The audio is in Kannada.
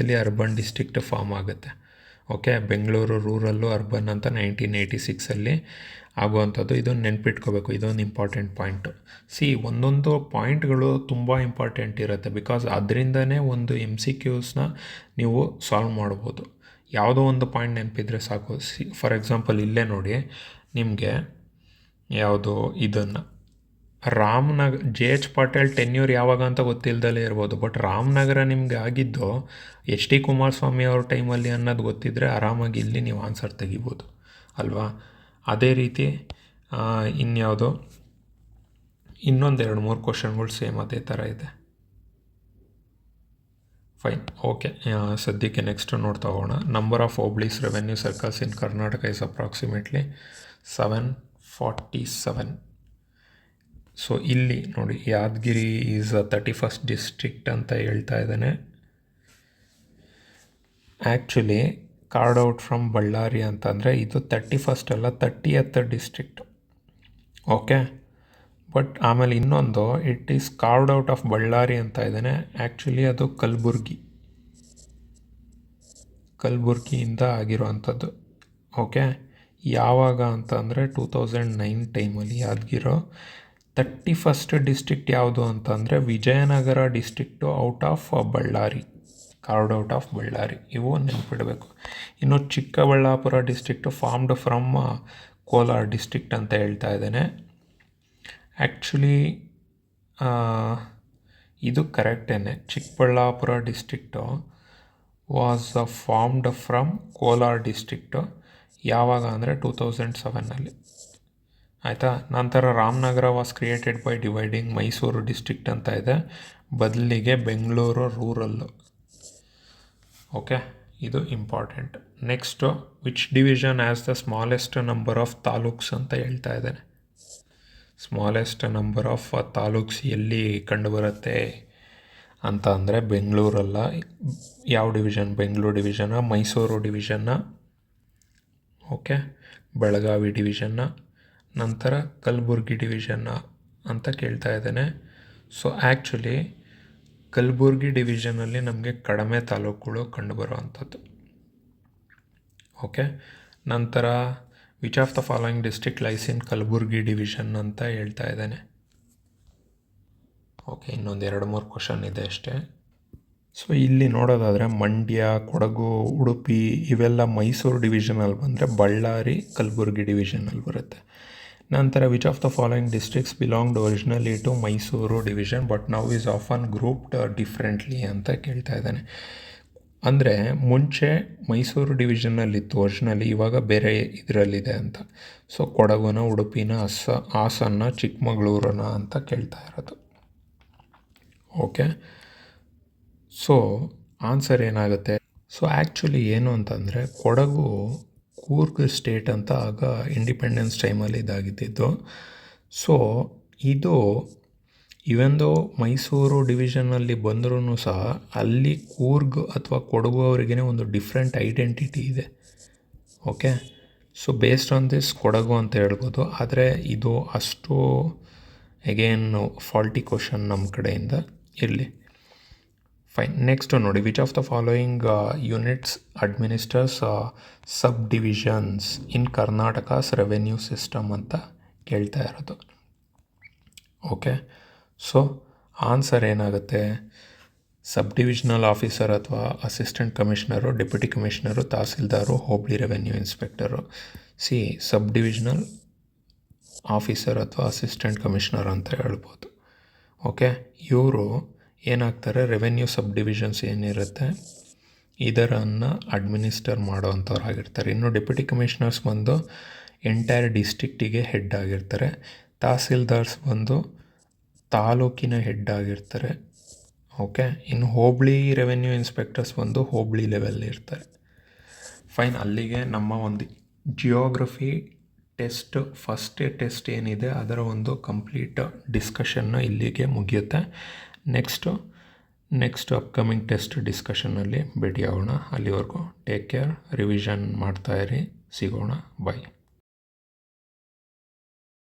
ಇಲ್ಲಿ ಅರ್ಬನ್ ಡಿಸ್ಟ್ರಿಕ್ಟ್ ಫಾರ್ಮ್ ಆಗುತ್ತೆ. ಓಕೆ, ಬೆಂಗಳೂರು ರೂರಲ್ಲು ಅರ್ಬನ್ ಅಂತ 1986 ಆಗುವಂಥದ್ದು. ಇದನ್ನು ನೆನ್ಪಿಟ್ಕೋಬೇಕು, ಇದೊಂದು ಇಂಪಾರ್ಟೆಂಟ್ ಪಾಯಿಂಟು. ಒಂದೊಂದು ಪಾಯಿಂಟ್ಗಳು ತುಂಬ ಇಂಪಾರ್ಟೆಂಟ್ ಇರುತ್ತೆ, ಬಿಕಾಸ್ ಅದರಿಂದನೇ ಒಂದು MCQsನ ನೀವು ಸಾಲ್ವ್ ಮಾಡ್ಬೋದು. ಯಾವುದೋ ಒಂದು ಪಾಯಿಂಟ್ ನೆನಪಿದ್ರೆ ಸಾಕು. ಫಾರ್ ಎಕ್ಸಾಂಪಲ್ ಇಲ್ಲೇ ನೋಡಿ, ನಿಮಗೆ ಯಾವುದು ಇದನ್ನು ರಾಮನಗರ JH ಪಾಟೀಲ್ ಟೆನ್ಯೂರ್ ಯಾವಾಗ ಅಂತ ಗೊತ್ತಿಲ್ಲದಲೇ ಇರ್ಬೋದು, ಬಟ್ ರಾಮನಗರ ನಿಮಗೆ ಆಗಿದ್ದು HD ಕುಮಾರಸ್ವಾಮಿ ಅವ್ರ ಟೈಮಲ್ಲಿ ಅನ್ನೋದು ಗೊತ್ತಿದ್ದರೆ ಆರಾಮಾಗಿ ಇಲ್ಲಿ ನೀವು ಆನ್ಸರ್ ತೆಗಿಬೋದು ಅಲ್ವಾ. ಅದೇ ರೀತಿ ಇನ್ಯಾವುದೋ ಇನ್ನೊಂದು 2-3 ಕ್ವಶನ್ಗಳು ಸೇಮ್ ಅದೇ ಥರ ಇದೆ. Fine, okay. ಸದ್ಯಕ್ಕೆ ನೆಕ್ಸ್ಟ್ ನೋಡ್ತಾ ಹೋಗೋಣ. Number of hoblis revenue circles in Karnataka is approximately 747. So ಇಲ್ಲಿ ನೋಡಿ, ಯಾದಗಿರಿ ಈಸ್ 31st ಡಿಸ್ಟ್ರಿಕ್ಟ್ ಅಂತ ಹೇಳ್ತಾ ಇದ್ದಾನೆ. Actually carved out from Ballari ಅಂತಂದರೆ ಇದು 31st ಅಲ್ಲ, 30th ಡಿಸ್ಟ್ರಿಕ್ಟ್. ಓಕೆ, ಬಟ್ ಆಮೇಲೆ ಇನ್ನೊಂದು it is called out of Ballari ಅಂತ ಇದ್ದಾನೆ. ಆ್ಯಕ್ಚುಲಿ ಅದು ಕಲಬುರ್ಗಿಯಿಂದ ಆಗಿರೋವಂಥದ್ದು. ಓಕೆ, ಯಾವಾಗ ಅಂತಂದರೆ 2009 ಟೈಮಲ್ಲಿ ಯಾದಗಿರೋ 31st ಡಿಸ್ಟ್ರಿಕ್ಟ್ ಯಾವುದು ಅಂತಂದರೆ Vijayanagara district out of Ballari, carved out of Ballari. ಇವು ನೆನ್ಪಿಡಬೇಕು. ಇನ್ನು Chikkaballapur district formed from Kolar district ಅಂತ ಹೇಳ್ತಾ ಇದ್ದೇನೆ. ಆ್ಯಕ್ಚುಲಿ ಇದು ಕರೆಕ್ಟೇನೆ, Chikkaballapur district was formed from Kolar district. ಯಾವಾಗ ಅಂದರೆ 2007 ಆಯಿತಾ. ನಂತರ Ramanagara was created by dividing Mysuru district ಅಂತ ಇದೆ, ಬದಲಿಗೆ ಬೆಂಗಳೂರು ರೂರಲ್ಲು. ಓಕೆ, ಇದು important. Next which division as the smallest number of taluks ಅಂತ ಹೇಳ್ತಾ ಇದ್ದಾನೆ. ಸ್ಮಾಲೆಸ್ಟ್ ನಂಬರ್ ಆಫ್ ತಾಲೂಕ್ಸ್ ಎಲ್ಲಿ ಕಂಡುಬರುತ್ತೆ ಅಂತ ಅಂದರೆ ಬೆಂಗಳೂರಲ್ಲ. ಯಾವ ಡಿವಿಷನ್? ಬೆಂಗಳೂರು ಡಿವಿಷನ್ನ, ಮೈಸೂರು ಡಿವಿಷನ್ನ, ಓಕೆ, ಬೆಳಗಾವಿ ಡಿವಿಷನ್ನ, ನಂತರ ಕಲಬುರ್ಗಿ ಡಿವಿಷನ್ನ ಅಂತ ಕೇಳ್ತಾ ಇದ್ದೇನೆ. ಸೊ ಆ್ಯಕ್ಚುಲಿ ಕಲಬುರ್ಗಿ ಡಿವಿಷನಲ್ಲಿ ನಮಗೆ ಕಡಿಮೆ ತಾಲೂಕುಗಳು ಕಂಡುಬರುವಂಥದ್ದು. ಓಕೆ, ನಂತರ which of the following district lies in Kalaburagi division ಅಂತ ಹೇಳ್ತಾ ಇದ್ದೇನೆ. ಓಕೆ, ಇನ್ನೊಂದು 2-3 ಕ್ವಶನ್ ಇದೆ ಅಷ್ಟೇ. ಸೊ ಇಲ್ಲಿ ನೋಡೋದಾದರೆ ಮಂಡ್ಯ, ಕೊಡಗು, ಉಡುಪಿ ಇವೆಲ್ಲ ಮೈಸೂರು ಡಿವಿಷನಲ್ಲಿ ಬಂದರೆ ಬಳ್ಳಾರಿ ಕಲಬುರ್ಗಿ ಡಿವಿಷನಲ್ಲಿ ಬರುತ್ತೆ. ನಂತರ which of the following districts belonged originally to Mysuru division but now is often grouped differently ಅಂತ ಕೇಳ್ತಾ ಇದ್ದಾನೆ. ಅಂದರೆ ಮುಂಚೆ ಮೈಸೂರು ಡಿವಿಷನ್ನಲ್ಲಿತ್ತು ಒರಿಜಿನಲಿ, ಇವಾಗ ಬೇರೆ ಇದರಲ್ಲಿದೆ ಅಂತ. ಸೊ ಕೊಡಗುನ, ಉಡುಪಿನ, ಹಾಸನ, ಚಿಕ್ಕಮಗಳೂರನ ಅಂತ ಕೇಳ್ತಾ ಇರೋದು. ಓಕೆ, ಸೊ ಆನ್ಸರ್ ಏನಾಗುತ್ತೆ? ಸೊ ಆ್ಯಕ್ಚುಲಿ ಏನು ಅಂತಂದರೆ ಕೊಡಗು ಕೂರ್ಗ್ ಸ್ಟೇಟ್ ಅಂತ ಆಗ ಇಂಡಿಪೆಂಡೆನ್ಸ್ ಟೈಮಲ್ಲಿ ಇದಾಗಿದ್ದು. ಸೊ ಇದು ಇವೆಂದೋ ಮೈಸೂರು ಡಿವಿಷನಲ್ಲಿ ಬಂದರೂ ಸಹ ಅಲ್ಲಿ ಕೂರ್ಗ್ ಅಥವಾ ಕೊಡಗು ಅವರಿಗೇ ಒಂದು ಡಿಫ್ರೆಂಟ್ ಐಡೆಂಟಿಟಿ ಇದೆ. Okay, so based on this Kodagu ಅಂತ ಹೇಳ್ಬೋದು. ಆದರೆ ಇದು ಅಷ್ಟು ಅಗೇನ್ ಫಾಲ್ಟಿ ಕ್ವಶನ್ ನಮ್ಮ ಕಡೆಯಿಂದ ಇರಲಿ. ಫೈನ್, ನೆಕ್ಸ್ಟ್ ನೋಡಿ, which of the following units administers sub divisions in Karnataka's revenue system ಅಂತ ಕೇಳ್ತಾ ಇರೋದು. ಓಕೆ, ಸೊ ಆನ್ಸರ್ ಏನಾಗುತ್ತೆ? ಸಬ್ ಡಿವಿಷನಲ್ ಆಫೀಸರ್ ಅಥವಾ assistant commissioner, deputy commissioner, tahsildar, hobli revenue inspector. Sub divisional officer ಅಥವಾ ಅಸಿಸ್ಟೆಂಟ್ ಕಮಿಷನರ್ ಅಂತ ಹೇಳ್ಬೋದು. ಓಕೆ, ಇವರು ಏನಾಗ್ತಾರೆ, ರೆವೆನ್ಯೂ ಸಬ್ ಡಿವಿಷನ್ಸ್ ಏನಿರುತ್ತೆ ಇದರನ್ನು ಅಡ್ಮಿನಿಸ್ಟರ್ ಮಾಡೋವಂಥವ್ರಾಗಿರ್ತಾರೆ. ಇನ್ನು ಡೆಪ್ಯೂಟಿ ಕಮಿಷನರ್ಸ್ ಬಂದು ಎಂಟೈರ್ ಡಿಸ್ಟ್ರಿಕ್ಟಿಗೆ ಹೆಡ್ ಆಗಿರ್ತಾರೆ. ತಹಸೀಲ್ದಾರ್ಸ್ ಬಂದು ತಾಲೂಕಿನ ಹೆಡ್ ಆಗಿರ್ತಾರೆ. ಓಕೆ, ಇನ್ನು ಹೋಬಳಿ ರೆವೆನ್ಯೂ ಇನ್ಸ್ಪೆಕ್ಟರ್ಸ್ ಬಂದು ಹೋಬಳಿ ಲೆವೆಲ್ ಇರ್ತಾರೆ. ಫೈನ್, ಅಲ್ಲಿಗೆ ನಮ್ಮ ಒಂದು ಜಿಯೋಗ್ರಫಿ ಟೆಸ್ಟ್, ಫಸ್ಟ್ ಟೆಸ್ಟ್ ಏನಿದೆ ಅದರ ಒಂದು ಕಂಪ್ಲೀಟ್ ಡಿಸ್ಕಷನ್ನು ಇಲ್ಲಿಗೆ ಮುಗಿಯುತ್ತೆ. ನೆಕ್ಸ್ಟ್ ಅಪ್ಕಮಿಂಗ್ ಟೆಸ್ಟ್ ಡಿಸ್ಕಷನ್ನಲ್ಲಿ ಭೇಟಿಯಾಗೋಣ. ಅಲ್ಲಿವರೆಗೂ ಟೇಕ್ ಕೇರ್, ರಿವಿಷನ್ ಮಾಡ್ತಾಯಿರಿ, ಸಿಗೋಣ, ಬಾಯ್.